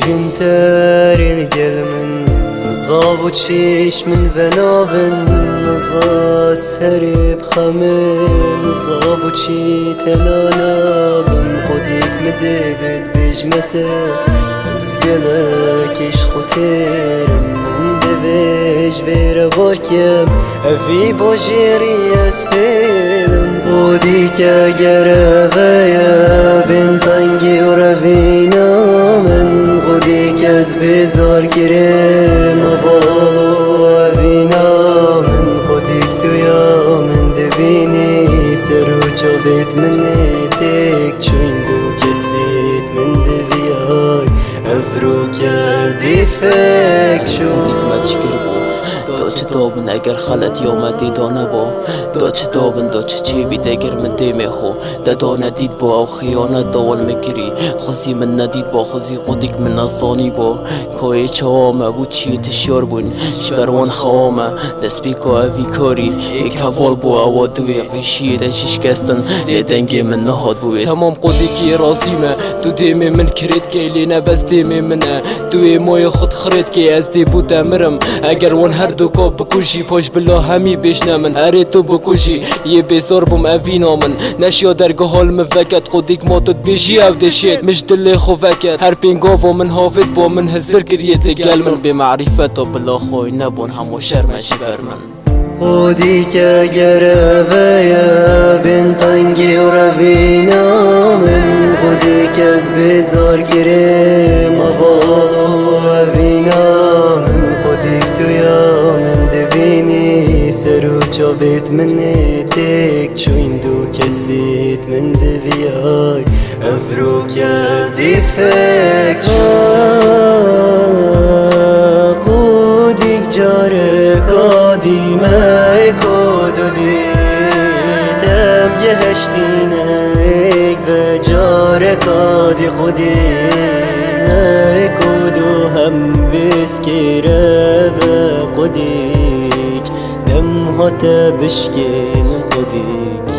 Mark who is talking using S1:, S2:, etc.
S1: جنتار القلم زابو تشيش من بنابن نزا سرب خمم زابو تشي تلانا بم خوديك مدبت بجمته زقلك اش خوتر من دبج بير باركم افي بوجيري اسفلم خوديك قربايا بين طنقي وربينا من خوديك از بزار كريم أبالو أبينا من خوديك تويا من دبيني سرو جابت مني تك چونگو كسيت من دبياي افرو كالدي فك شو
S2: دو چطابن اگر خلط یومدی دانه با دو چطابن دو چی بید اگر من دیمه دانه دید با او خیانت دوال مگری خوزی من ندید با خوزی خودک من نزانی با کوی چهامه بود چی تشار بون شبروان خوامه دست بی که اوی کاری ایک حوال با او دوی قیشی دنشش کستن لیدنگی من نهاد بوید تمام قدکی رازیمه دو دیمه من کرید که لینا بس دیمه منه دوی موی خود خرید که از دی بود امرم اگر ون هر دو کو بکوشی پاش بلا همی بشنه من اره تو بکوشی یه بزار بم اوینا من نشیا درگه حال مفکت خودیک ماتت بیشی او دشید مش دل خو فکر هر پینگا و من حافظ با من هزر کریت گل من به معرفت و بلا خوی نبون همو شرمش بر من
S1: خوديك قربايا بين طنقي وربينا من خوديك از بزار كريم أبالو أبينا من خوديك تويا من دبيني سرو جابت مني تك چويندو كسيت من دبياي افرو كالدي فك خوديك جارك قديمه کدو دیدم یه هشتینه به جار کادی خودی کدو هم بسکره به قدیک نم هاته بشکن قدیک